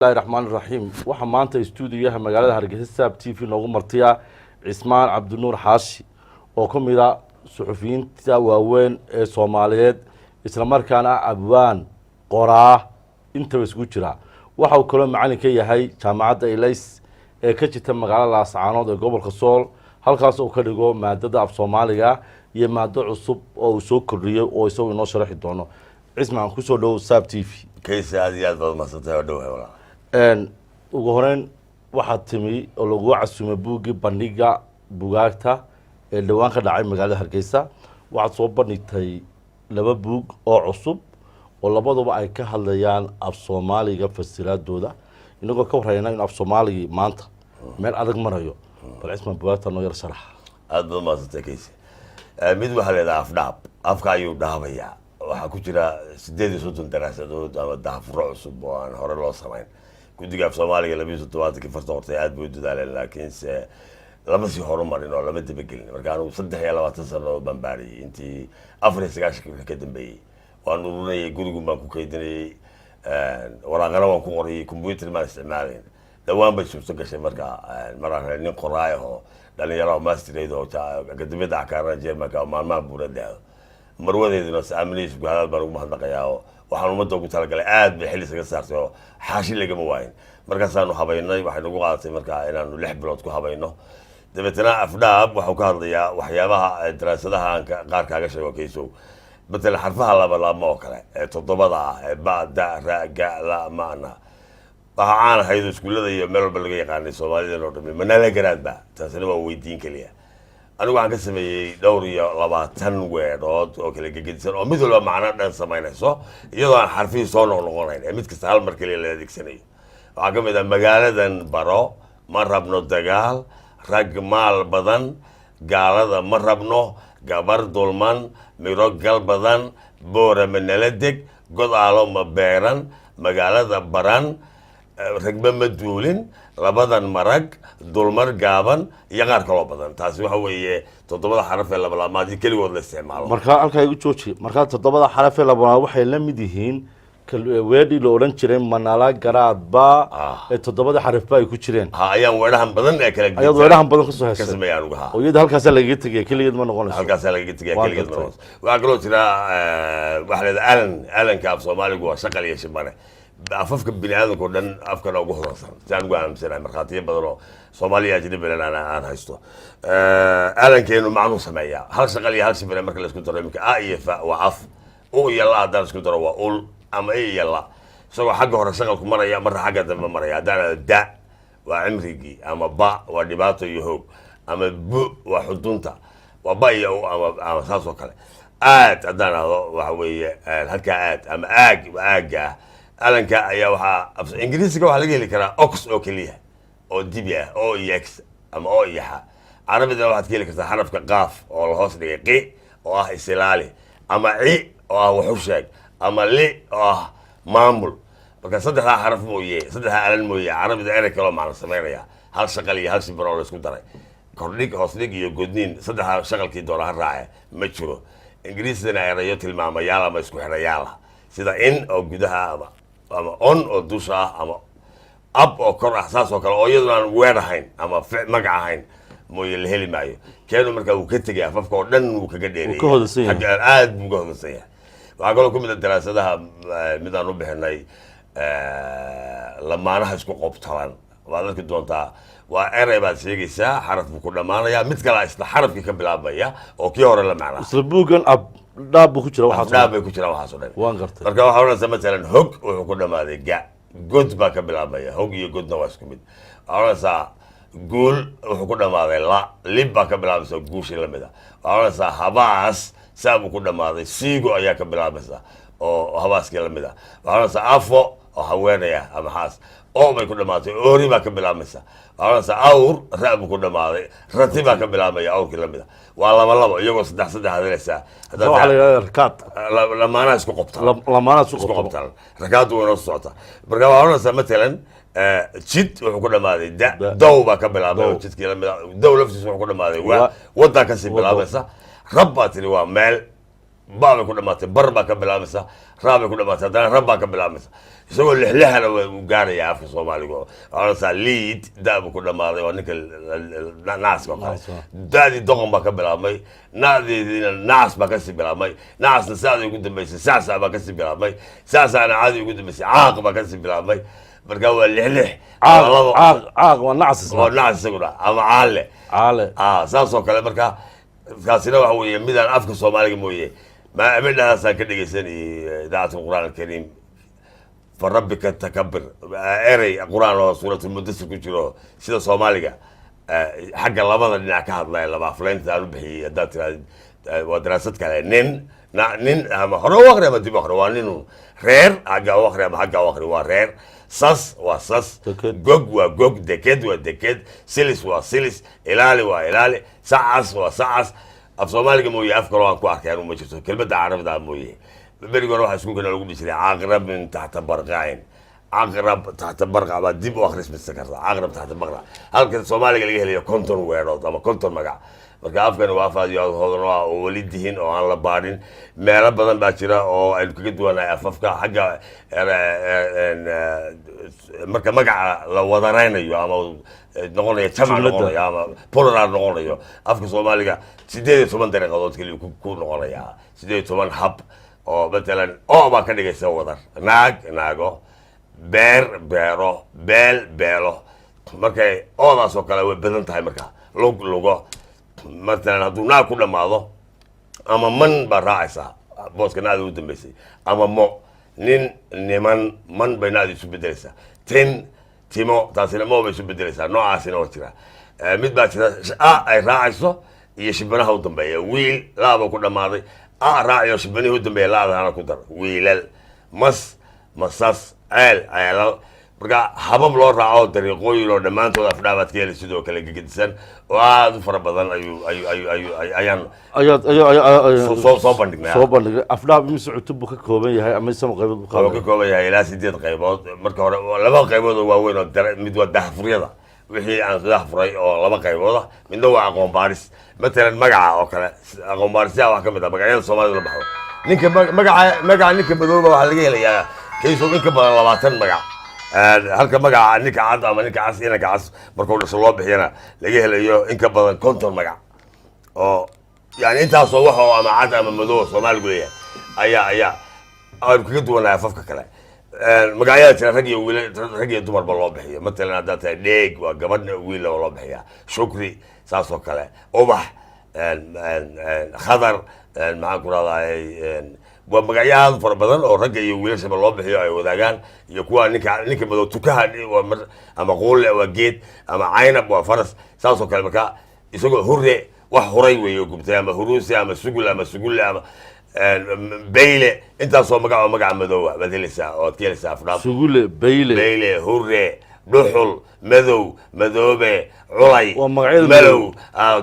الله الرحمن الرحيم waxa maanta stuudiyaha magaalada Hargeysa Sab TV noogu martiya Cismaan Cabdinuur Xaashi oo kamida suxufiyiinta waaweyn ee Soomaaliyeed isla markaana abwaan qoraa inta isku jira waxa uu kala macallin ka yahay jaamacadda Ilays ee ka jirta magaalada Laascaanood ee gobolka Sool halkaas oo ka dhigo maadada af Soomaaliga iyo maado cusub oo uu soo kordhiyay oo isagu inoo sharaxi doono Cismaan ku soo dhaw Sab TV كيسة هذه هذا ما ستودوها ولا ugu horeyn waxaad timi oo lagu casuumay buugii bandhiga buugaagta ee dhawaan ka dhacay magaalada Hargeysa waxaad soo bandhigtay laba buug oo cusub oo labaduba ay ka hadlayaan af Soomaaliga fasiraadooda inagoo ka warayna in af Soomaaliga maanta meel adag marayo bal Cismaan buugaagta noo yar sharax هذا ما ستكيسة ميد وحلا ده أفناب أفكار يودها بيا وحكوتيرا سديد صوتون دراسة ده ده فرع سبوان هرا الله سمعين كنت جاب سومالي لما يسوي تواتي كيف فرتورتيات بيودو ده لكن لما سي هرا مرينا لما تبقلني مركانو صدق يا لما تصل بمباري أنتي أفرس كاش كيف كدم بي وانورنا يقولوا ما كوكيدني ورا غرام كوري كمبيوتر ما استعمالين دوام بشوف سكش مركا مرة نقرايه لأن يرى ماستري ده قدمت دعكارا جيم مكان ما بورده marwadeedina saamiliis gaar baan ugu mahadnaqayaa waxaan umada ugu talagalay aad bay xilli isaga saartay xaashi lagama waayin markaasaanu habaynay waxay nagu qaadatay markaa inaanu 6 bilood ku habayno dabeetana afdaab waxa ka hadlayaa waxyaabaha daraasadaha qaar kaaga sheego kayso badal xarfaha laba oo kale todobada ah ba da ra ga la maana waxaan haydo iskuulada iyo meel walba laga yaqaanay Soomaalida oo dhamay manala garaadba taasina waa weydiin kaliya أنا وعن كسبي دوري لبعتن ويراد أو كله جديد أو مثل ما معنا ده سمعنا صح يلا حرفي صون ونقولين أميت كسال مركلي اللي هذيك سنة وعقب إذا مجال ذن برا مرة بنو دجال رجمال بدن قال هذا مرة بنو جبر دولمان ميروك قلب بدن بورة من نلدك قد علوم بيران مجال ذا بران رجب مدولين لبدن مرق دولمر جابن يغار كلام بدن تاسو هو تضبط حرف لبلا ما دي كل وضع الاستعمال marka halka igu jooji marka todobada xaraf ee labana waxay la mid yihiin weedi loo oran jiray manala garaadba ee todobada xaraf ay ku jireen ayaan weerahan badan ee kala ayad weerahan badan ku soo heesay kasmeeyaan uga oo iyada halkaas laga tagay kaligeed ma noqonayso halkaas laga tagay kaligeed ma noqonayso waxa kale oo jira waxleeda alan ka af Soomaaligu waa shaqal iyo shibane afafka bini'aadamka oo dhan afkana ugu hodansan taan ugu aaminsanay markhaatiyo badan oo Soomaaliya ajnabi aan haysto alankeenu macnu sameeyaa hal shaqal iyo hal shibane marka la isku daro imka a iyo fa waa af oo yalla hadaan isku daro waa ul ama ay yalla isagoo xagga hore shaqalku maraya marka xagga dambe maraya hadaan da waa cimrigii ama ba waa dhibaato iyo hoog ama bu waa xudunta waa ba iyo ama saas oo kale aad hadaan waxa weeye halka aad ama aag aaga alanka ayaa waxa ingiriisiga waxa laga heli karaa ox oo kaliya oo dibia oo yax ama oo yaha arabida waxa ka heli kartaa xarafka qaaf oo la hoos dhigay qi oo ah islaali ama i oo ah wuxuu sheeg ama li oo ah maamul marka saddexda xaraf mooyee saddexda alan mooyee arabida erey kale macna sameeynaya hal shaqal iyo hal shibro la isku daray kordhig hoos dhig iyo godniin saddexda shaqalkii doona raace ma jiro ingiriisina erayo tilmaamayaal ama isku xirayaal sida in oo gudaha ama on oo dusha ama ab oo kor ahsaas oo kale oo iyadoo aan weerahayn ama magac ahayn mooy la heli maayo keenu marka uu ka tagay afafka oo dhan uu kaga dheereeyay xagga aad buu go'doonsan yahay waxa kale oo kumid daraasadaha midaan u bixinay lamaanaha isku qobtalan waa dadka doontaa waa erey baad sheegaysaa xaraf ku dhamaanaya mid kale isla xarafkii ka bilaabaya oo kii hore la macnaa isla buugan dhaab ku jira waxa dhaab ku jira waxa soo dhan waan gartay marka waxa oranaysa mesela hog wuxuu ku dhamaaday ga god baa ka bilaabaya hog iyo godna waa isku mid oranaysa guul wuxuu ku dhamaaday la lib baa ka bilaabaysa guushi la mid ah oranaysa habaas saab ku dhamaaday siigo ayaa ka bilaabaysa oo habaaskii la mid ah oranaysa afo oo haweenaya ama haas oo bay ku dhamaatay oori baa ka bilaabaysa oranaysa awr raab ku dhamaaday rati baa ka bilaabaya awrkii la mid ah waa laba iyagoo saddex hadaleysa hadda waxa la yiraahdaa rakaad lamaana isku qabtaan lamaana isku qabtaan rakaad waa socota marka waxa oranaysa mesela jid wuxuu ku dhamaaday daw baa ka bilaabay jidkii la mid ah daw laftiisu wuxuu ku dhamaaday wada ka sii bilaabaysa rabbaatini waa meel baa ku dhamaatay bar baa ka bilaabmaysa raab ku dhamaatay hadana rab baa ka bilaabmaysa isagoo lixlixana uu gaaraya afka soomaaliga oonasa liid daabu ku dhammaaday oo ninka naaska oo kale daadii doqon baa ka bilaabmay nacdeediina nacas baa kasii bilaabmay nacasna saacdii ugu dambeysay sacsaa baa kasii bilaabmay sacsaana caadii ugu dambeysay caaq baa kasii bilaabmay marka waa lixlix caaq waa nacas oo nacas isaguna ama caale saas oo kale marka kaasina waxa weeye midaan afka soomaaliga mooye midhahaasaan ka dhegeysanayay idaacadka qur'aan alkariim farabika takabir erey qur'aan oo suuratulmudasir ku jiro sida soomaaliga xagga labada dhinac ka hadlaya laba afleynta aan u bixiyey haddaad tirahdid waa daraasad kale nin ama hore u akri ama dib u akri waa ninu reer xagga u akri ama xagga u akri waa reer sas waa sas gog waa gog deked waa deked silis waa silis ilaali waa ilaali sacas waa sacas af soomaaliga mooye af kaloo aan ku arkay anu ma jirto kelmadda carabda mooye berigi hore waxaa iskuulkana lagu dhihi jiray caqrab min taxta barqacin caqrab taxta barqac baa dib u akhrismisa karta caqrab taxta barqac halka soomaaliga laga helayo konton weerood ama konton magac marka afkani waa afaadiyo hodan oo weli dihin oo aan la baadhin meelo badan baa jira oo aynu kaga duwanahay afafka xagga marka magaca la wadaraynayo ama noqonayo jamac noqonayo ama plural noqonayo afka soomaaliga 18 dariiqadood kaliya ku noqonaya 18 hab oo matalan oo baa ka dhigaysa wadar naago beer beero beel beelo markay oodaas oo kale way badan tahay marka lugo matalan hadduu naag ku dhammaado ama man baa raacaysaa booska naada u dambeysay ama mo nin niman man bay naada isu bedelaysaa timo taasina mo bay isu bedelaysaa noocaasina waa jira mid baa jira ay raacayso iyo shibanaha u dambeeya wiil laaba ku dhammaaday raaciyo shibanihi u dambeeya laadana ku dar wiilal masas ceelal marka habab loo raaco dariiqooyin oo dhammaantood afdhaabaad ka heli sidoo kale gegedisan oo aada u fara badan ayaan soo bandhignay afdhaab imise cutub buu ka kooban yahay ama isama qaybood ka kooban yahay ilaa 8 qaybood marka hore 2 qaybood oo waaweyn oo mid waa daahfuryada wixii aan daahfuray oo 2 qaybood ah midna waa aqoon baaris matalan magaca oo kale aqoon baarisya wax ka mid ah magacyada Soomaalidu la baxdo ninka magaca ninka madooba waxa laga helayaa kayso in ka badan 20 magac halka magaca ninka cad ama ninka cas inanka cas markuu dhasho loo bixiyana laga helayo in ka badan 50 magac oo yani intaasoo wax oo ama cad ama madooba Soomaaligu leeyahay ayaa aan kaga duwanahay afafka kale magacyada jira rag iyo dumarba loo bixiyo matalan haddaad tahay dheeg waa gabadha wiil loo bixiyaa shukri saas oo kale ubax khadar maxaan ku rahdaay waa magacyo aad fara badan oo ragga iyo wiilashaba loo bixiyo ay wadaagaan iyo kuwa ninka madow tukaha ama quulle waa geed ama caynab waa faras saas oo kale marka isagoo hurre wax huray weeyo gubtay ama huruusi ama sugulle ama beyle intaasoo magaca madoowa baad helaysaa ood ka helaysaa afdhaab sugulle beyle hurre dhuxul madow madoobe culay malow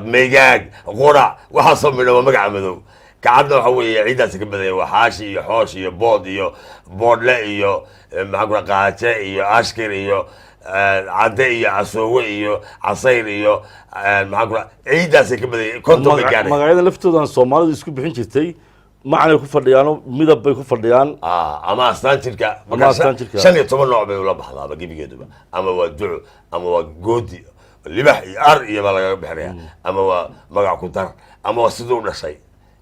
meegaag qurac waxaasoo midha waa magaca madow kacadna waxa weeye ciidaasi ka badanya waa xaashi iyo xoosh iyo bood iyo boodle iyo maxaan kura qaaje iyo ashkir iyo cadde iyo casoowe iyo casayr iyo maxaan kura ciidaasi ka badanya konton bay gaadhay magacyada laftoodan Soomaalidu isku bixin jirtay macnay ku fadhiyaan midab bay ku fadhiyaan ama astaan jirka 15 nooc bay ula baxdaa gebigeeduba ama waa duco ama waa goodi libax iyo ar iyo baa laga bixinaya ama waa magac ku dar ama waa sidoo dhashay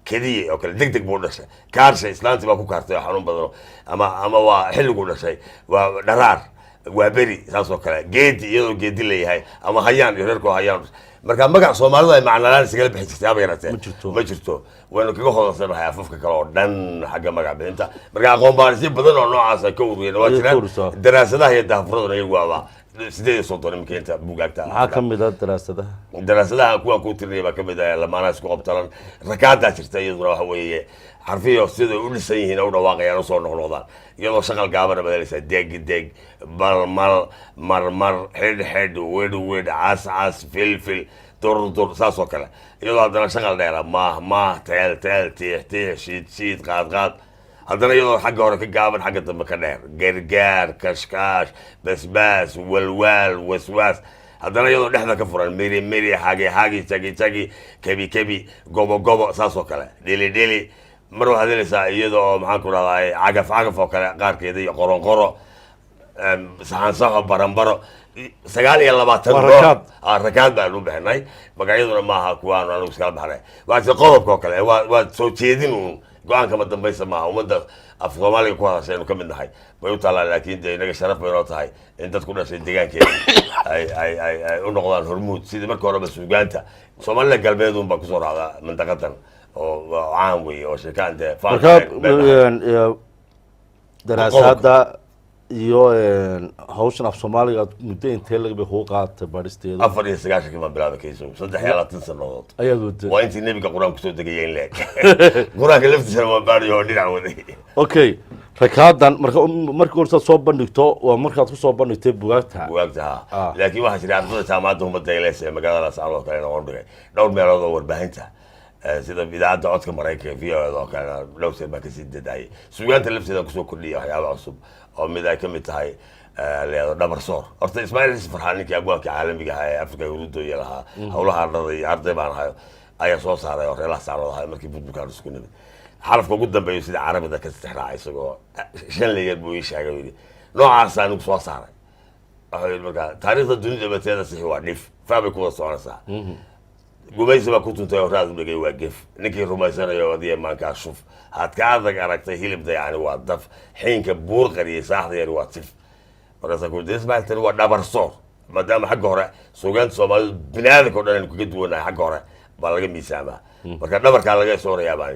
kadiye oo kale degdeg buu dhashay kaarshay islaantii baa ku kaartay xanuun badan ama waa xilligu dhashay waa dharaar waa beri saas oo kale geedi iyadoo geedi leeyahay ama hayaan iyo reerkoo hayaan marka magac Soomaalidu ay macnalaan iskaga bixi jirtay aba yaratay ma jirto waynu kaga hodansanahay afafka kale oo dhan xagga magac bixinta marka aqoon baarisyo badan oo noocaas ay ka ururiyeen waa jiraan daraasadaha iyo daahfurada iyagu waa 8 imkeenta buugaagta maxaa ka mid ah daraasadaha kuwa ku tirnay baa ka mid ah lamaana isku qabtalan rakaada jirta iyaduna waxa weeye xarfiyo sida u dhisan yihiin oo dhawaaqayaan soo noqnoqdaan iyadoo shaqal gaaban badaleysa deg balmal marmar xidh weed cas filfil dur saas oo kale iyadoo haddana shaqal dheera ma teel tiix shiid qaad haddana iyadoo xagga hore ka gaaban xagga dambe ka dheer gargaar kashkaash basbaas walwaal waswaas haddana iyadoo dhexda ka furan miri hagi jagi kebi gobo saas oo kale dheli mar waxaad helaysaa iyadoo maxaan ku rahdaa cagaf oo kale qaarkeeda iyo qoronqoro saxan saxo baranbaro 29 Rakaad. rakaad baan u bixinay magacyaduna maaha kuwaan anigu iskala baxnay waa qodobka oo kale waa soo jeedin uun go-aanka ma dambaysa maaha ummadda af soomaaliga ku hadasha aynu ka mid nahay bay u taallaan laakiin dee inaga sharaf bay noo tahay in dad ku dhashay deegaankeeda ay u noqdaan hormuud sidii marka horeba suugaanta soomaalida galbeed un baa kusoo raacda mintaqadan oo caan weeye oo sheekaan dee marka daraasaadda iyo hawshan af soomaaliga aad muddo intee lag bay kugu qaadatay baadhisteeda 94 baan bilaabay kayso 23 sanadood ayaad wada waa intii nebiga qur-aan kusoo degaya in leeg qur-aanka laftiisana waa baadhiyo oo dhinac waday okay rakaadan marka horta soo bandhigto waa markaad ku soo bandhigtay bugaagta laakiin waxaa jira ardada jaamacadda ummadda ay leesahay magaalada Saaloo kale noqon dhigay dhowr meelood oo warbaahinta sida idaacadda codka Mareykanka VOA oo kale dhowr sano baan ka sii dadayay suugaanta lafteeda kusoo kordhiyay waxyaabo cusub oo mid ay ka mid tahay leedo dhabar soor horta Ismaaciil Farxaan ninkii agwaanka caalamiga ah ee Afrika urudo iyo lahaa hawlaha ardada iyo arday baan ahay ayaa soo saaray oo reelaha Saaloo ahay markii budbukaan isku nimid xarafka ugu dambeeyo sida carabida ka istixraacay isagoo shan leeyahay buu ii sheegay noocaas aan soo saaray waxay markaa taariikhda dunida bateeda sax waa dhif faabay ku soconaysaa gumaysi baa ku tuntay oo raad u dhigay waa gef ninkii rumaysanayo wadiya maanka shuf had ka adag aragtay hilibda yani waa daf xiinka buur qariyay saaxda yar waa tif markaas ku disbaaltan waa dhabar soor maadaama xagga hore suugaanta Soomaalidu binaadka oo dhan ku gadwanaay xagga hore baa laga miisaamaa marka dhabarka laga soorayaa baa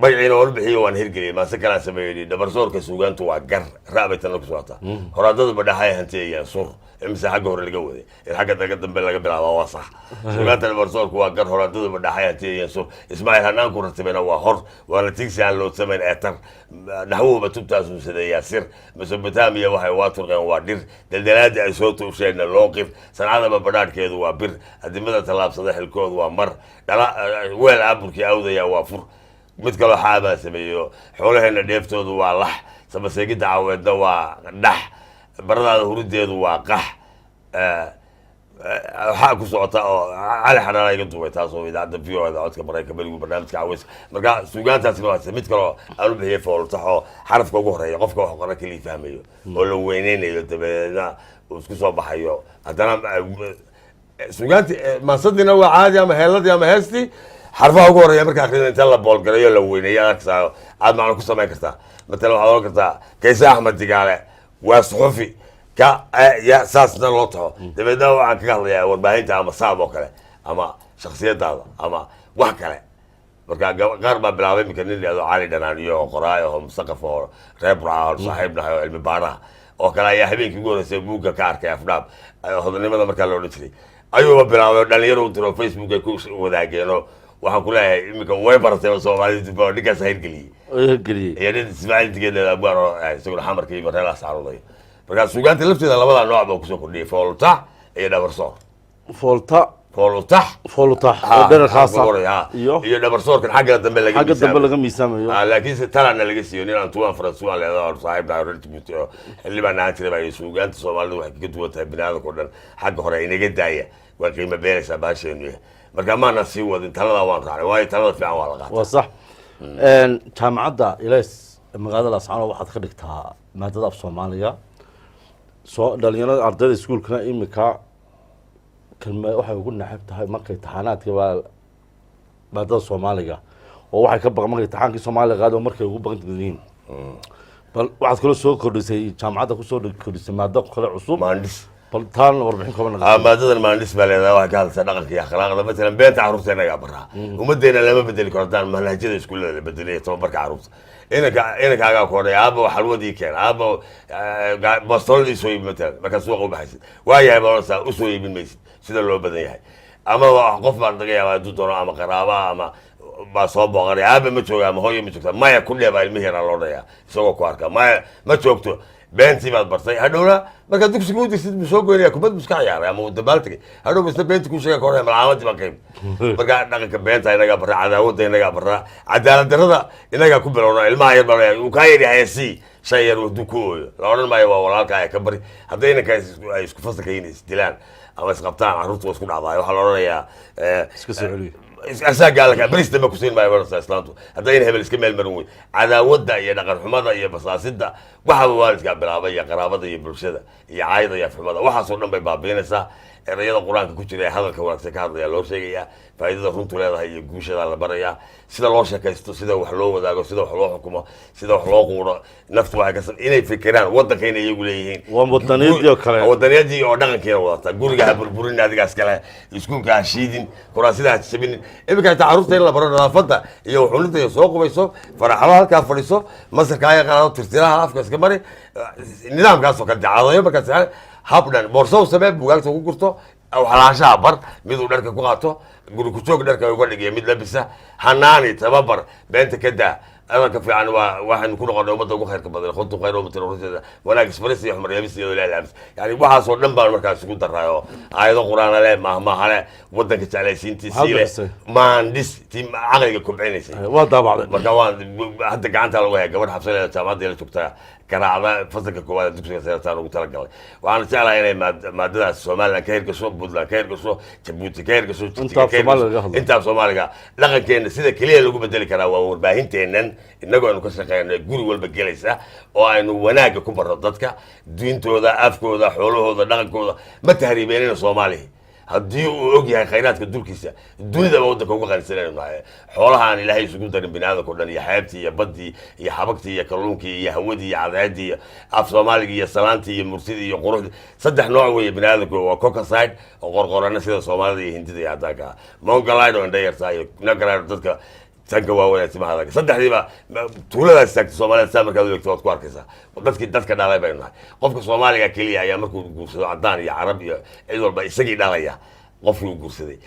magciina oo bixiyo waan hirgeliyay ma sakala sameeyay dhabar soorka suugaantu waa gar raabaytan ku socota horaadada badhahay hanteeyaan sur imsa xagga hore laga waday in xagga daga dambe laga bilaabo waa sax suugaanta dhabar soorku waa gar horaadada badhahay hanteeyaan sur Ismaaciil hanaan ku ratibena waa hor waa la tigsi loo sameyn eetar naxwuba tubtaas u sadeeyaa sir Mesopotamia waxay waa turqeen waa dhir daldalaada ay soo tuushayna loo qif sanadaba badhaadkeedu waa bir adimada talaabsada xilkoodu waa mar dhala weel aburkii awdaya waa fur mid kale xaaba sameeyo xoolaheena dheeftoodu waa lax sabaseegida caaweedna waa dhax baradaada hurudeedu waa qax waxa ku socota oo cali xanaana iga duubay taas oo idaacadda VOA codka Mareykanka barigu barnaamijka caawis marka suugaantaasi waa mid kale aan u bixiyay fooltaxo xarafka ugu horeeya qofka wax qoran kaliya fahmayo oo la weyneynayo dabeedna uu isku soo baxayo haddana suugaanti maasadina waa caadi ama heeladii ama heestii xarfaha ugu horeeya marka akhrinta inta la boolgarayo la weyneeyo arkaysaa aad macno ku samayn kartaa مثلا waxaad oran kartaa Kayse Axmed Digaale waa suxufi ka ya saasna loo taho dabeedna waxaan kaga hadlayaa warbaahinta ama saab oo kale ama shakhsiyadaada ama wax kale marka qaar baa bilaabay imika nin leedo cali dhanaan iyo qoraayo oo mustaqaf oo reer Burca saaxiibnahay oo cilmi baaraha oo kale ayaa habeenkii ugu horeysay buugga ka arkay afdhaab hodanimada markaa loo dhintay ayuu bilaabay dhalinyaro u tiro Facebook ay ku wadaageen waxaan ku leeyahay imika way baratay Soomaalidu baa ninkaas hirgeliyay iyadoo Ismaaciil Digaale abaro isagoo xamarka iyo reelaha saaruday marka suugaanta lafteeda labada nooc baa ku soo kordhiyay foolta iyo dhabarsoor foolta oo dherer khaas ah iyo dhabarsoorkan xagga dambe laga miisaamayo laakiin se talana laga siiyo nin aan tuwan Faransuwan leedahay saaxiibna Ronaldo oo xilliban aan tirabay suugaanta Soomaalidu waxay kaga duwan tahay binaadamka oo dhan xagga hore inaga daaya waa qiimo beeraysa baasheenyo marka ma nasi wadin talada waan raacay way talada fiican waa la qaatay waa sax jaamacadda ilays magaalada Laascaanood waxaad ka dhigtaa maadada af Soomaaliga soo dhalinyarada ardayda iskuulkana imika kalma waxay ugu naxab tahay markay taxanaadka maadada Soomaaliga oo waxay ka baqan markay taxankii Soomaaliga qaado markay ugu baqan yihiin bal waxaad kala soo kordhisay jaamacadda ku soo kordhisay maadada kale cusub maandis baltaan warbixin kooban maadadan maandis baa leedahay waxa ka hadlaysa dhaqanka iyo akhlaaqda mesela beenta carruurta inaga baraa umadeena lama bedeli karo manhajyada iskuulada la bedelay tababarka carruurta inakaaga koodhay aaba xalwadii keen aaba bastoolii soo iibin mesela marka suuqa u baxaysid waayahay baa u soo iibin maysid sida loo badan yahay ama qof baa laga yaabaa hadduu doono ama qaraaba ama baa soo booqanay aaba ma jooga ama hooyo ma joogta maya ku dheebaa ilmihi yaraa loo dhayaa isagoo ku arka maya ma joogto beentii baad bartay hadhowna marka dugsiga u dirsid buu soo goynaya kubad buu iska ciyaaray ama uu dabaal tegay hadhow isna beenta kuu sheega kahor malcaamadii baa qayb marka dhaqanka beenta inagaa barra cadaawadda inagaa barra cadaalad darrada inagaa ku bilowna ilmaha yar baa uu kaa yidhi hayasii shay yar hadduu ku ooyo la odhan maayo waa walaalka aya ka bari hadday inanka ay isku fasalka yihiin isdilaan ama isqabtaan carruurta waa isku dhacdaay waxaa la odhanayaa iska soo celiyo asaa gaalka barista ma kusiin maayo warsa islaantu haddayna hebel iska meel marin wey cadaawadda iyo dhaqan xumada iyo basaasida waxaba waalidkaa bilaabay iyo qaraabada iyo bulshada iyo caayada iyo afxumada waxaasoo dhan bay baabiinaysaa erayada qur-aanka ku jira ee hadalka wanaagsan ka hadlaya loo sheegayaa faa'iidada runtu leedahay iyo guushadaa la barayaa sida loo sheekaysto sida wax loo wadaago sida wax loo xukumo sida wax loo quuro naftu waxay ka inay fikiraan waddankayna iyagu leeyihiin waa wadaniyadii oo kale wadaniyadii oo dhaqankeena wadata guriga ha burburin adigaas kale iskuulka ha shiidin kuraasida ha jabinin iminka xitaa carruurta in la baro nadaafadda iyo cunida iyo soo qubayso faraxado halkaa fadhiso masarka aya qaado tirtiraha afka iska mari nidaamkaasoo kale dacaadayo markaas habdhan boorso samee bugaagta ku gurto waxlaashaha bar miduu dharka ku qaato guri kujoog dharka uga dhigiya mid labisa hanaani tababar beenta ka daa hadalka fiican waa waxaynu ku noqonay ummadda ugu khayrka badan khudtu khayr ummatin rususha wanaag isbaris iyo xumar yabis iyo ilaahay aamis yani waxaasoo dhan baan markaas isugu daraayo aayado qur-aan leh mahmaha leh waddanka jeclaysiintiisii leh maandhis tii caqliga kobcinaysay waa daabacday marka waan hadda gacanta lagu haya gabadh xabsaleeda jaamacadda la joogtaa garaacda fasalka koowaad dugsiga seertaan ugu talagalay waxaan jeclahay inay maadadaas somaliland ka hirgasho puntland ka hirgasho jabuuti ka hirgasho intaaf soomaaliga dhaqankeena sida keliya lagu bedeli karaa waa warbaahinteennan innagoo aynu ka shaqeyno guri walba gelaysa oo aynu wanaagga ku barno dadka diintooda afkooda xoolahooda dhaqankooda ma tahriibeenina soomaaliya haddii uu og yahay khayraadka dulkiisa dunidaba waddanka uga qanisanaynu nahay xoolaha aan ilaahay isugu darin bini aadamka o dhan iyo xeebtii iyo baddii iyo xabagtii iyo kalluunkii iyo hawadii iyo cadceeddii iyo af soomaaligii iyo salaantii iyo murtidii iyo quruxdii saddex nooc weeye bini aadamku waa cocaside oo qorqorana sida soomaalida iyo hindida iyo caddaanka ah mongolide oo indhayartaa iyo nagaride dadka tanka waaweyn timaha saddexdiiba tuuladaas taagta soomaalida saa markaad u eegto waad ku arkaysaa dadka dhalay baynu nahay qofka soomaaliga keliya ayaa markuu guursado caddaan iyo carab iyo cid walba isagii dhalaya qofkii u guursaday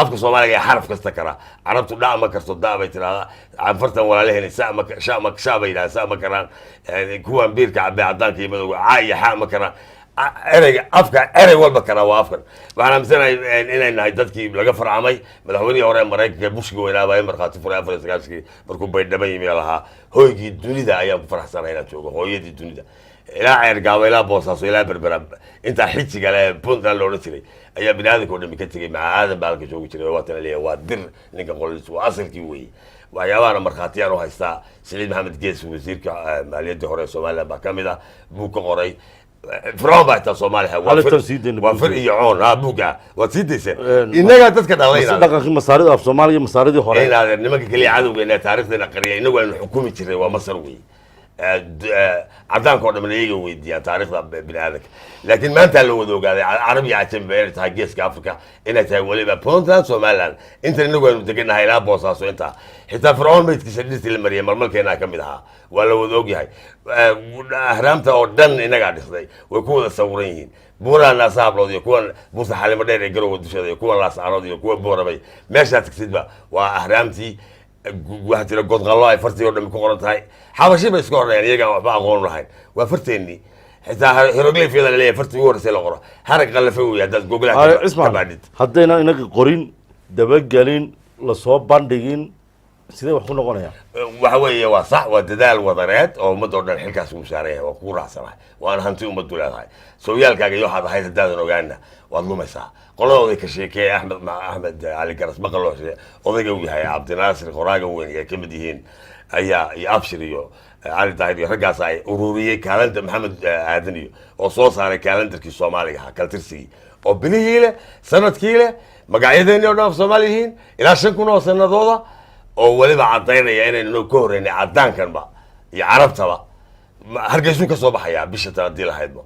afka soomaaliga ee xaraf kasta karaa carabtu dha ma karto da bay tirahdaa canfartan walaalaheen sha bay yidhaha sa ma karaan kuwan biirka cabe caddaanka iyo madowga ca iyo xa ma karaan ereyga afka erey walba karaa waa afkan waxaan aaminsanahay inay nahay dadkii laga farcamay madaxweynihii hore ee maraykanka bushiga weynaaba in markhaati furay 49 markuu baydhabo yimi lahaa hoygii dunida ayaan ku faraxsanahay inaan joogo hooyadii dunida ilaa ceergaabo ilaa boosaaso ilaa berbera intaa xijiga le puntland la odhan jiray ayaa bini aadamka o dhami ka tegey maca aadan baa halka joogi jiray waatana leeyahay waa dir ninka qoladiis waa asalkii weeye waxyaabahana markhaatiyaan u haystaa siciid maxamed gees wasiirka maaliyadda hore ee somaliland baa ka mid ah buu ka qoray فرعون بقى تا صومالي وفر يعون بوكا وتسيدسن إنك تذكر علينا دقق مصاريد أف صوماليا مصاريد هوري إيه هذا نمك كلي عدو قلنا تاريخنا قرية إنه الحكومة تري ومصروي عدان كورد من يجي ويدي تاريخنا بنادك لكن ما أنت لو ذوق هذا عربي عتم بير تهجس كأفريقيا إن تقولي ببونتان صومالان أنت نقول تقولنا هاي لا بوصاص أنت حتى فرعون بيتكسرت المريم الملك هنا كم ده ولا ذوق هاي أهرامته أردن إنك قاعد تصدق ويكون الصورين بورا الناس عبروا يكون بوس حالي مدير يقروا ودش يكون الناس عرض يكون بورا بي ماشي هتكسد بقى وأهرامتي واحد يقول قد غلاي فرتي ولا مكورة هاي حاول بس كورة يعني يجا بقى غون هاي وفرتني حتى هيروغليف يلا اللي فرتي ورث الغرة حرك غلفوا يا داس جوجل اسمع حدينا إنك قرين دبقالين لصوب باندقين سيده wax ku noqonaya waxa weeye waa sax waa dadaal wadareed oo ummadda oo dhan xilkaas uu saaray waa ku raacsanahay waan hanti ummaddu leedahay sooyaalkaaga iyo waxaad ahayd hadaadan ogaana waad lumaysaa qoladooda ka sheekay Ahmed Ali Garas maqalooshe odayga uu yahay Cabdinaasir qoraaga weyn ee kamid yihiin ayaa iyo abshir iyo Ali Tahir iyo ragaas ay ururiyay kaalanta Maxamed Aadan iyo oo soo saaray kaalantarkii Soomaaliga kaltirsigii oo bilihiile sanadkiile magacyadeenii oo dhan Soomaaliyiin ilaa 5 kun oo sanadooda oo waliba cadaynaya inaynu ka horeynay cadaankanba iyo carabtaba hargeysu ka soo baxaya bisha taadii lahaydba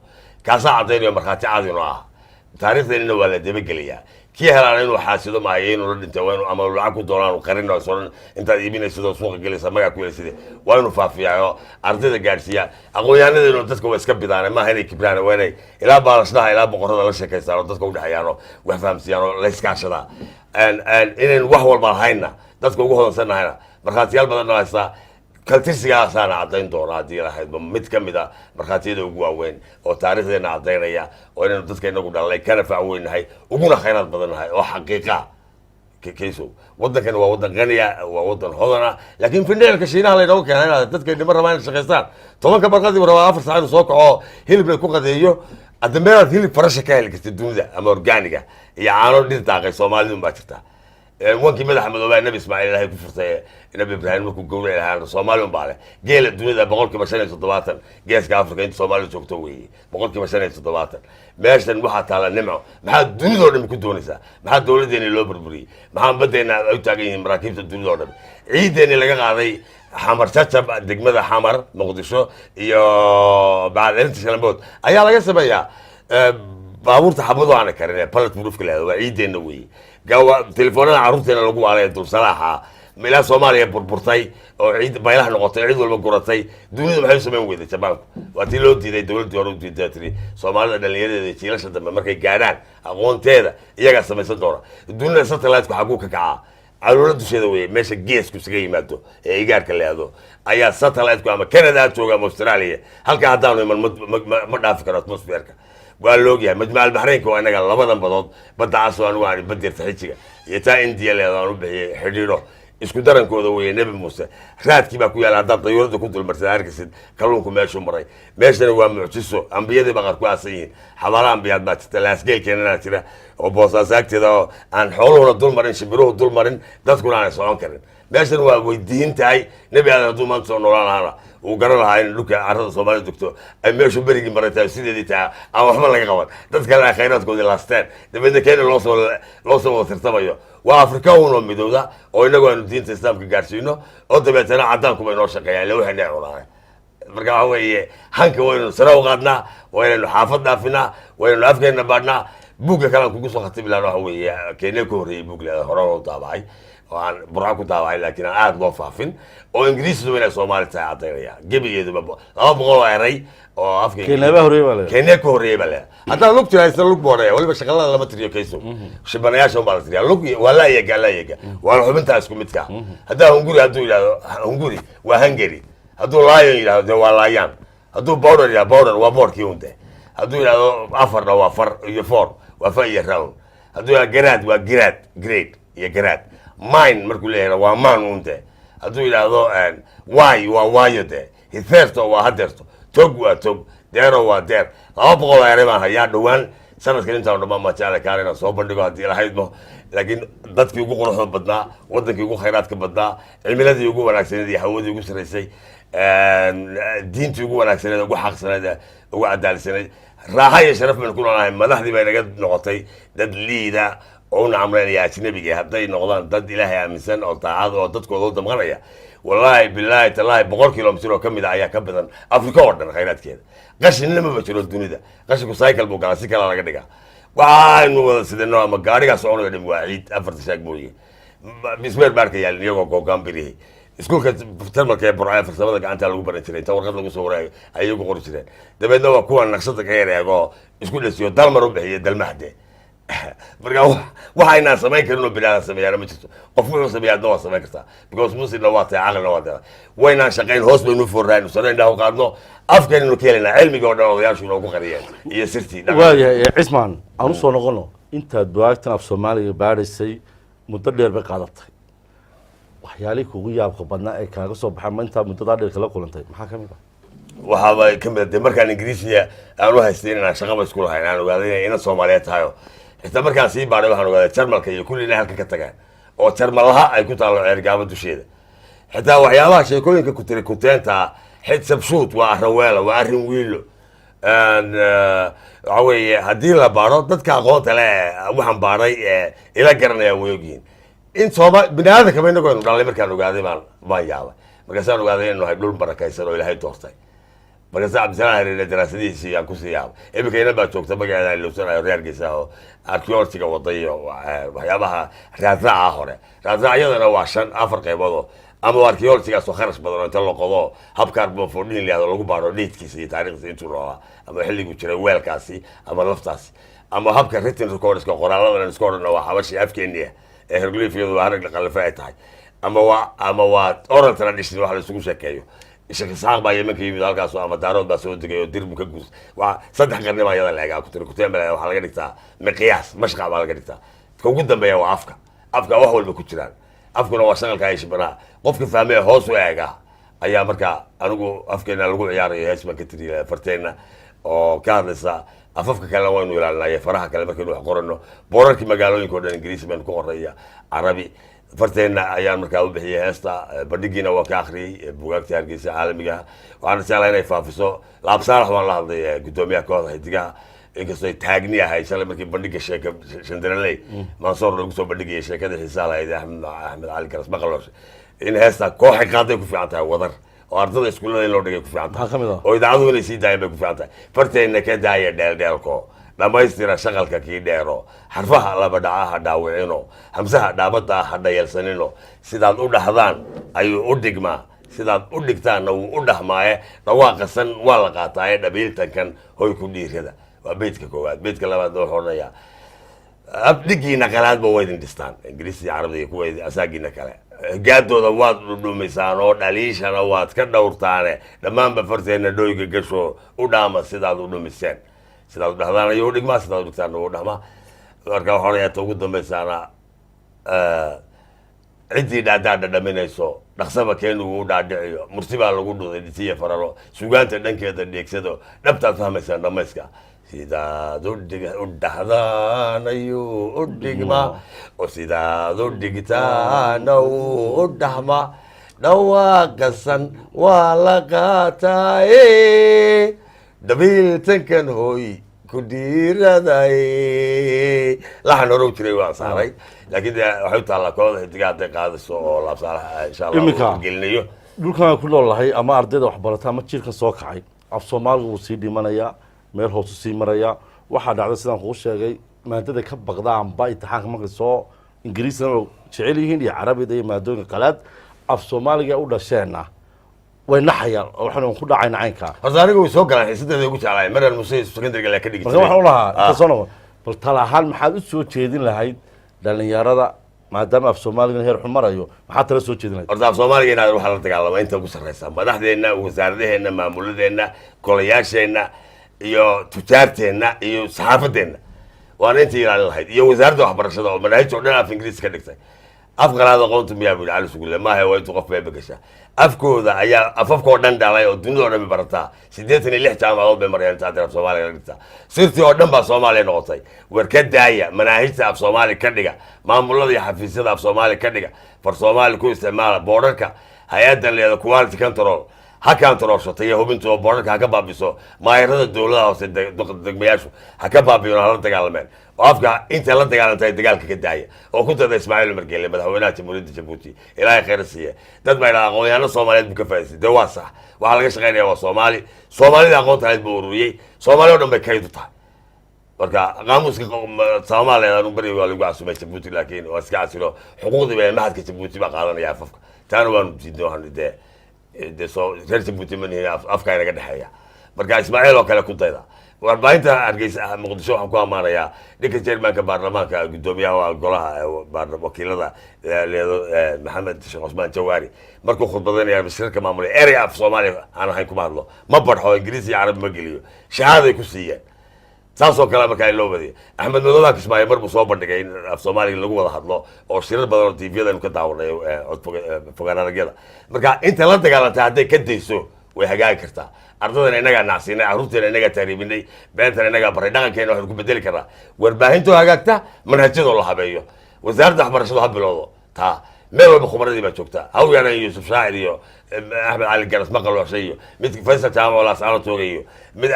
kaasa cadaynayo markhaati caadino ah taariikhdeena waa la dabageliyaa kii helaan inuu xaasido maayo inuu la dhintay waa inuu ama lacag ku doonaan qarin oo soo intaad iibinayso suuqa gelaysa magac ku yeelaysid waa inuu faafiyaa ardayda gaarsiiya aqoonyahanadeenoo dadka waa iska bidaan ma inay kibraan waa inay ilaa baalashadaha ilaa boqorada la sheekaystaan oo dadka u dhaxayaan oo wax fahamsiiyaan oo la iskaashada inaan wax walba lahayna dadka ugu hodansanahayna markhaatiyaal badan haysta kaltirsigaasaana caddayn doona haddii lahaydba mid ka mid a markhaatiyada ugu waaweyn oo taariikhdeena caddaynaya oo inaynu dadka inagu dhalnay kana facweynahay uguna khayraad badannahay oo xaqiiqa kayso waddankani waa waddan qaniya waa waddan hodana laakiin findheelka shiinaha laynooga keenay inaad dadka dhimo rabaan inay shaqaystaan 10 barqadii rabaa 4 saac inuu soo kaco hilibna ku qadeeyo adambeeraad hilib farasha ka heli kartid dunida ama organiga iyo caano dhir daaqay Soomaalidu baa jirta wankii madaxa madoobaa nabi ismaaciil ilaahay ku furtay nabi ibraahim markuu gowraci lahaa soomaali un baa leh geela dunida 7% geeska afrika inta soomaalidu joogto weeye 7% meeshan waxaa taala nimco maxaa dunidoo dhan ku doonaysaa maxaa dowladeeni loo burburiyey maxaa badeena ay u taagan yihiin maraakiibta dunidoo dhan ciideeni laga qaaday xamar jajab degmada xamar muqdisho iyo bacdalinta shalambood ayaa laga sameeyaa baabuurta xabadu aan karin ee pallet proof kale waa ciideena weeye gawa telefoonada caruurteena lagu waalay dul salaaxa meelaha Soomaaliya burburtay oo ciid baylaha noqotay ciid walba guratay dunida maxay sameyn weyday jabaanku waa tii loo diiday dowladda hore u diiday tiri Soomaalida dhalinyarada jiilasha dambe markay gaaraan aqoonteeda iyaga samaysan doona dunida satellite-ku xaguu ka kacaa caruurada dusheeda weeye meesha geesku isaga yimaado ee igaarka leedo ayaa satellite-ku ama Canada jooga ama Australia halka hadaan ma dhaafi karo atmosphere-ka waa loogyahay majmaal bahraynka waa inaga labadan badood badda casoo anigu aan badirta xijiga iyo taa indiya leedaan u bixiyey xidhiidho isku darankooda weeye nebi muuse raadkii baa ku yaala haddaad dayuurada ku dulmartay arkisid kalluunku meeshuu maray meeshana waa mucjiso ambiyadii baa qaar ku aasan yihiin xabaala ambiyaad baa jirta laasgeelkeenana jira oo boosaasaagteeda oo aan xooluhuna dul marin shimbiruhu dul marin dadkuna aanay socon karin meeshan waa weydiin tahay nebi aadan hadduu maanta soo noolaan lahaana uu garan lahaa in dhulka carrada Soomaaliya degto ay meeshu berigii maray tahay sideedii tahay aan waxba laga qaban dadka kale khayraadkoodii laasteen dabeedna keena loo soo tirtamayo waa Afrika oo midowda oo inagu aanu diinta islaamka gaarsiino oo dabeetana cadaanku bay noo shaqeeyaan loo xidhay cunaa marka waxa weeye hanka waynu sare u qaadnaa waynu xaafad dhaafinaa waynu afkeena baadhnaa buugga kale kugu soo khatib ilaa waxa weeye Kenya ku horeeyay buug la hore oo taabacay oo aan burca ku daawacay laakiin aan aad loo faafin oo ingiriisidu inay Soomaali tahay cadeynaya gebigeeduba 200 eray oo afka Kenya ku horeeyay bale hadda lug tiraysa lug booraya waliba shaqada lama tiriyo kayso shibanayaasha baa la tiriya lug wala yaga waa xubinta isku midka hadda hunguri haduu yiraahdo hunguri waa Hungary haduu laayo yiraahdo waa laayaan haduu border ya border waa borkii unde haduu yiraahdo afarna waa far iyo four waa fa iyo round haduu yaa grade waa grade iyo grade mine markuu leeyahay waa maan unde haduu yiraahdo why waa wayode hiferto waa haderto tog waa tog deero waa deer 200 eray ma hayaa dhawaan sanadkan inta oo dhammaan ma jecel kaarina soo bandhigo hadii lahaydmo laakiin dadkii ugu quruxda badnaa wadankii ugu khayraadka badnaa cimiladii ugu wanaagsaneed iyo hawadii ugu sareysay diintii ugu wanaagsaneed ugu xaqsaneed ugu cadaalsaneed raaxa iyo sharaf baan ku noolahay madaxdii bay naga noqotay dad liida oo nacamreynaya ajnabiga hadday noqdaan dad ilaahay aaminsan oo taacad oo dadkooda u damqanaya wallahi billahi tallahi 100 kilomitir oo kamid ah ayaa ka badan Afrika oo dhan khayraadkeeda qashin lama jiro dunida qashinku cycle buu galay si kala laga dhigaa waxaanu wada sideenno ama gaariga soconayo dhim waa ciid afarta shaag mooyee bismeer baarka yaal iyagoo go'aan birihi iskuulka tarmalka ee burcay farsamada gacanta lagu baran jiray inta warqad lagu soo wareey ayagu qori jireen dabeedna waa kuwa naqshada ka yareego isku dhasiyo dalmar u bixiyo dalmaxde marka waxayna sameyn karno bilaha sameeyana ma jirto qof wuxuu sameeyaa waa sameyn kartaa because muslimna waa tahay aqalna waa tahay wayna shaqeyn hoos baynu foorayno sareen dhaw qaadno afkeennu keenana cilmiga oo dhan odayaashu ugu qariyeen iyo sirtii waayahay Cismaan aan soo noqono inta duwaagtan af Soomaaliga baadhisay muddo dheer bay qaadatay waxyaalihi kugu yaabka badnaa ee kaaga soo baxay inta muddada dheer kala kulantay maxaa kamid ah waxa bay kamid ah markaan Ingiriisiga aan u haystay inaan shaqo isku lahayn aan ogaaday in Soomaaliyeed tahay inta markaan sii baaray waxaan ogaaday Jarmalka iyo kulli halka ka tagaan oo Jarmalaha ay ku taalo ergaaba dusheeda xitaa waxyaabaha sheekooyinka ku tiri kuteenta xid sabshuut waa raweela waa arin wiilo waxa weeye haddii la baaro dadka aqoonta leh waxaan baaray ila garanaya weegiin in Soomaali binaada kama inagu dhalay markaan ogaaday baan yaabay markaasaan ogaaday inuu hay dhul barakaysan oo Ilaahay doortay markaas Cabdisalaam Hareere daraasadiisii aan ku sii yaab imikayna baa joogta magaceeda ay loosanaayo reerkiisa oo archaeologiga wadayo waxyaabaha raadraaca hore raadraacyadana waa 4 qaybood ama archaeologiga soo kharash badan inta la qodo habka boofodin leeyahay lagu baaro dheedkiisa iyo taariikhdiisa intuu roola ama xilligu jiray weelkaasi ama laftaasi ama habka written records-ka qoraalada isku orana waa xabashi afkeeniya ee hieroglyph-yadu waa arag qalafay ay tahay ama waa oral tradition wax la isugu sheekeeyo shaqsaaq baa yeemanka yimid halkaas ama daarood baa soo degay oo dirbu ka guus waa 3 qarni baa yada leeyahay ku tiri ku teemay waxa laga dhigtaa miqyaas mashqa baa laga dhigtaa ka ugu dambeeya waa afka wax walba ku jiraan afkuna waa shaqalka ay shibana qofka fahmay hoos u eega ayaa marka anigu afkeena lagu ciyaarayo heesman ka tiri farteena oo ka hadlaysa afafka kale waynu ilaalinaya faraha kale markaynu wax qorano boorarkii magaalooyinka oo dhan ingiriisi baynu ku qoraya carabi farteena ayaan markaa u bixiyay heesta bandhigiina waa ka akhriyey bugaagta hargeysa caalamiga waxaan jeclahay inay faafiso laab saalax waan la hadlay guddoomiyaha kooxda xidigaha inkastoo taagni ahay shalay markii bandhiga sheeka shandaraley mansoor lagu soo bandhigayay sheekada xiisaa lahayd axmed cali garas maqalosh in heesta kooxay qaaday ku fiican tahay wadar oo ardada iskuullada in loo dhigay ku fiican tahay oo idaacaduhu inay sii daayeen bay ku fiican tahay farteena ka daaya dheeldheelko dhammaystira shaqalka kii dheero xarfaha laba dhaca ha dhaawicino hamsaha dhaabada ha dhayalsanino sidaad u dhahdaan ayuu u dhigmaa sidaad u dhigtaanna wuu u dhahmaaye dhawaaqasan waa la qaataaye dhabiiltankan hoy ku dhiirada waa beydka koowaad beydka labaadna wuxuu odhanayaa abdhigiina qalaadba waa idin dhistaan ingiriisiya carabiga kuwa asaagiina kale gaadooda waad dhudhumisaan oo dhaliishana waad ka dhowrtaane dhammaanba farteena dhooyga gasho u dhaama sidaad u dhumiseen sidaad u dhahdaan ayuu u dhigmaa sidaad u dhigtaanna wuu dhahmaa marka waxaa odhanayaa ta ugu dambaysaana ciddii dhaadaa dhadhaminayso dhaqsaba keenugu u dhaadhiciyo murti baa lagu dhuday dhisiya fararo sugaanta dhankeeda dheegsado dhabtaad fahmaysaan dhammayska sidaad u dhahdaan ayuu u dhigmaa oo sidaad u dhigtaana wuu u dhahmaa dhawaaqasan waa la qaataaye dhabiiltankan hooy ku dhiiraday laxan hore u jiray waan saaray laakiin de waxay u taallaa kooxda xidigaha hadday qaadayso oo laabsaalaha insha allah gelinayo dhulkan ku noolahay ama ardayda waxbarata ama jiilkan soo kacay af soomaaliga wuu sii dhimanayaa meel hoosu sii maraya waxaa dhacday sidaan kuu sheegay maadada ka baqdaanba imtixaanka markay soo ingiriisna jecel yihiin iyo carabida iyo maadooyinka qalaad af soomaaliga u dhasheenna way naxayaan oo waxaan ku dhacayna caynka horta aniga way soo galaan xiisadeeda ugu jeclaay maran musay secondary la ka dhigi marka waxaan u lahaa inta soo noqon bal tala ahaan maxaad u soo jeedin lahayd dhalinyarada maadaama af soomaaliga heer xun marayo maxaad tala soo jeedin lahayd horta af soomaaliga inaad waxaa la dagaalama inta ugu sarreysa madaxdeenna wasaaradaheenna maamuladeenna golayaasheenna iyo tujaarteenna iyo saxaafadeenna waana inta ilaalin lahayd iyo wasaaradda waxbarashada oo manaahij oo dhan af ingiriis ka dhigtay af qalaad aqoontu miyaa bu yidhi cali sugulle maaha waa intuu qof beeba gashaa afkooda ayaa afafkoo dhan dhalay oo dunida oo dhan bay barataa 86 jaamacadood bay marayaan inta af soomaaliga la dhigtaa sirtii oo dhan baa soomaaliya noqotay war ka daaya manaahijta af soomaali ka dhiga maamulada iyo xafiisyada af soomaali ka dhiga far soomaali ku isticmaala boorarka hay-addan leeda quality control ha kantarooshato iyo hubintu oo boorarka ha ka baabiso maayarada dowladaha hoose degmayaashu ha ka baabiyon hala dagaalameen oo afka inta la dagaalantahay dagaalka ka daaya oo ku dada ismaaciil umar geele madaxweynaha jamhuuriyadda jabuuti ilaahay khayr siiye dad baa idhaha aqoonyahanno soomaaliyeed buu ka faa'idaystay dee waa sax waxaa laga shaqaynaya waa soomaali soomaalida aqoonta lahayd buu ururiyey soomaali oo dhan bay kayd u tahay marka qaamuuska soomaaliya anu beri waa lagu casumay jabuuti laakiin waa iska casilo xuquuqdii ba maxadka jabuuti baa qaadanaya afafka taana waanu diidnay waxaanu dee reer jabuuti manihin afka inaga dhexeeya marka ismaaciil oo kale ku dayda warbaahinta hargeysa muqdisho waxaan ku ammaanayaa ninka chairmanka baarlamaanka guddoomiyaha golaha wakiilada leedo maxamed sheekh cusmaan jawaari markuu khudbadaynaya mashirka maamulay erey af soomaaliya aan ahayn kuma hadlo ma badxo ingiriisi iyo carabi ma geliyo shahaaday ku siiyeen saasoo kale markaa loo badiyay axmed madoobaha kismaayo mar buu soo bandhigay in af soomaaliga lagu wada hadlo oo shirar badan oo tviyadanu ka daawanay fogaan aragyada marka inta la dagaalantay hadday ka dayso way hagaagi kartaa ardadana inagaa nacsiinay carruurteena inagaa taariibinay beentana inagaa baray dhaqankeena waxaan ku bedeli karnaa warbaahintoo hagaagta manhajyadoo la habeeyo wasaaradda waxbarashadu ha bilowdo taa meel walba khubradii baa joogta haw yaran yuusuf shaacir iyo axmed cali garas maqalooshay iyo mid faysal jaamac oo laascaano jooga iyo mid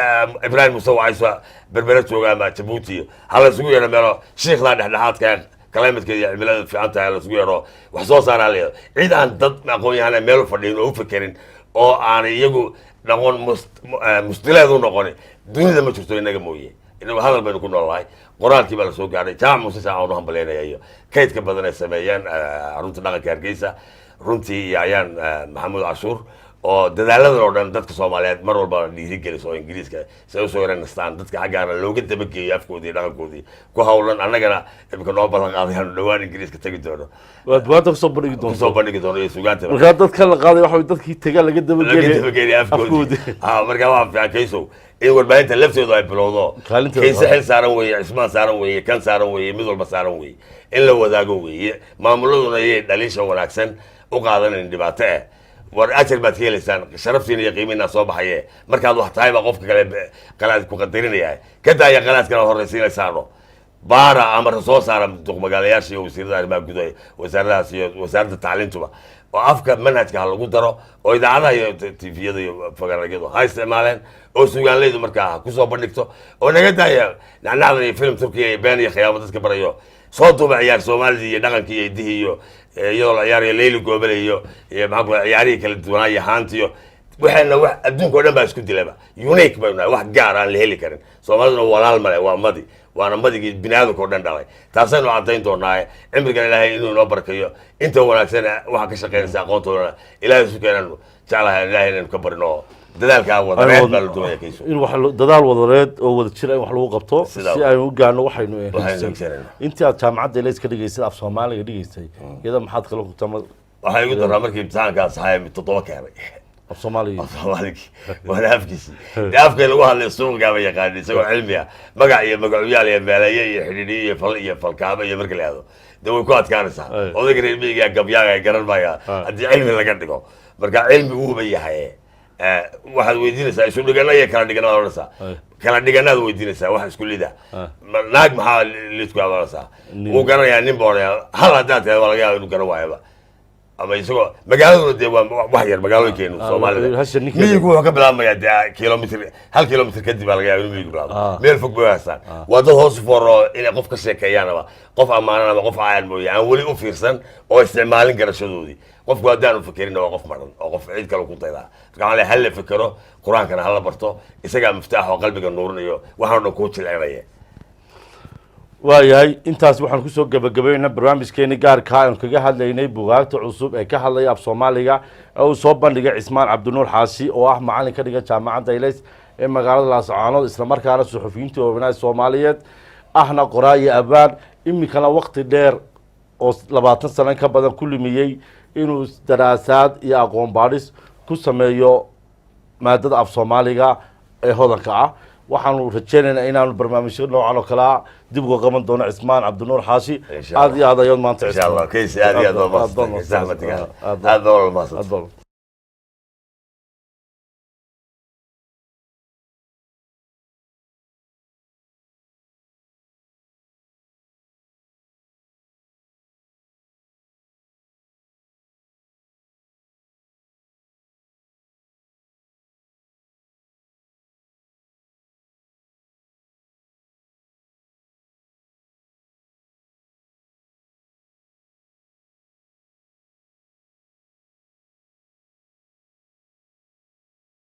ibraahim muuse wacayso berbera jooga ama jabuuti iyo hala isugu yeedho meelo shiikhdaa dhexdhexaadka climate-keeda iyo cimilada fiican tahay hala isugu yeedho wax soo saaraa leedo cid aan dad aqoon-yahana meel u fadhiyin oo u fekerin oo aanay iyagu noqon mustileed u noqoni dunida ma jirto inaga mooye inagu hadal baynu ku noolnahay qoraalkii baa lasoo gaadhay jaamac muuse shaaca unu hambalyaynaya iyo kaydka badan ay sameeyeen xarunta dhaqanka hargeysa runtii iyo ayaan maxamuud cashuur oo dadaaladan oo dhan dadka soomaaliyeed mar walba dhiirigeliso oo ingiriiska say usoo yaranastaan dadka xaggaana looga dabageeyo afkoodii iyo dhaqankoodii ku hawlan annagana imika noo ballan qaadayaanu dhawaan ingiriiska tegi doono waad bugaanta kusoo bandhigi doonto kusoo bandhigi doono iyo sugaanta markaa dadka la qaaday waxa dadkii tagaa laga dabageeliya afkoodii markaa waa fiican kaysow in warbaahinta laftooda ay bilowdo kayse xil saaran weeye cismaan saaran weeye kan saaran weeye mid walba saaran weeye in la wadaago weeye maamuladuna ayay dhaliisha wanaagsan u qaadanayn dhibaato war ajar baad ka helaysaan sharaftiina iyo qiimiina soo baxaye markaad wax tahay baa qofka kale qalaad ku qadarinaya ka daaya qalaadkana horreysiinaysaano baara amar soo saara magaalayaasha iyo wasiirada arrimaha gudaha wasaaradahaas iyo wasaaradda tacliintuba oo afka manhajka ha lagu daro oo idaacadaha iyo tviyada iyo fogaaragyadu ha isticmaaleen oo sugaanleydu markaa ha kusoo bandhigto oo naga daaya nacnacdan iyo film turkiya iyo been iyo khiyaamo dadka barayo soo duuba ciyaar soomaalidii iyo dhaqankii iyo idihii iyo iyadoo la ciyaarayo leyli goobele iyo maxaa ku ciyaarihii kala duwanaa iyo haanta iyo waxayna wax adduunka oo dhan baa isku dilaba unique baynu nahay wax gaar aan la heli karin soomaaliduna walaal male waa madi waana madigii biniaadamka oo dhan dhalay taasaynu caddayn doonaaye cimrigan ilaahay inuu inoo barkayo inta wanaagsan waxaa ka shaqaynaysa aqoontoodana ilaahay isu keenanu jeclahay ilaahay inaynu ka barino dadaalkaa wadareed baa la doonaya kayso in wax dadaal wadareed oo wada jira in wax lagu qabto si aynu u gaarno waxaynu intii aad jaamacadda ilays ka dhigaysay af soomaaliga dhigaysay iyada maxaad kala kutama waxay igu daraa markii imtixaankaas ahay 7 keenay af soomaaliga waana afkiisii dee afkay lagu hadlay suuqgaaba yaqaan isagoo cilmi ah magac iyo magacuyaal iyo meelaye iyo xidhiidhiyo iyo fal iyo falkaaba iyo marka la yihahdo dee way ku adkaanaysaa odayga reer miyiga gabyaaga garan maya haddii cilmi laga dhigo marka cilmi uuba yahay waxaad weydiinaysaa isu dhigana iyo kala dhiganaad odhanaysaa kala dhiganaad weydiinaysaa wax isku lida naag maxaa lidku aad odhanaysaa wuu garanayaa nin ba odhaya hal haddaad tahay waa laga yaaba inuu garan waayaba ama isagoo magaaladuna dee waa wax yar magaalooyinkeenu soomaalida miyigu wuxuu ka bilaabmayaa dee kilomitr 1 kilomitr kadib baa laga yaaba inuu miyigu bilaabo meel fog bay haystaan waa dad hoos u fooro inay qof ka sheekeeyaanaba qof ammaanan ama qof cayaan mooye aan weli u fiirsan oo isticmaalin garashadoodii qofku haddaan u fekerin waa qof maran oo qof cid kale ku daydaa marka waxaan leeyahay hal la fekero qur-aankana hala barto isagaa miftaax oo qalbiga nuurinayo waxaan o dhan kuu jilcinaya waayahay intaas waxaan kusoo gabagabaynaa barnaamijkeeni gaarka aan kaga hadlaynay bugaagta cusub ee ka hadlaya af soomaaliga ee uu soo bandhigay cismaan cabdinuur xaashi oo ah macalin ka dhiga jaamacadda ilays ee magaalada laascaanood islamarkaana suxufiyiintii waaweynaha soomaaliyeed ahna qoraa iyo abaan iminkana waqti dheer oo 20 sano ka badan ku lumiyey inuu daraasaad iyo aqoon baadhis ku sameeyo maadada af soomaaliga ee hodanka ah waxaanu rajeynaynaa inaanu barnaamijyo noocan oo kale ah dib uga qaban doono cismaan cabdinuur xaashi aad iyo aad ayaad maanta insha allah kays aad iyo aad waa mahadsan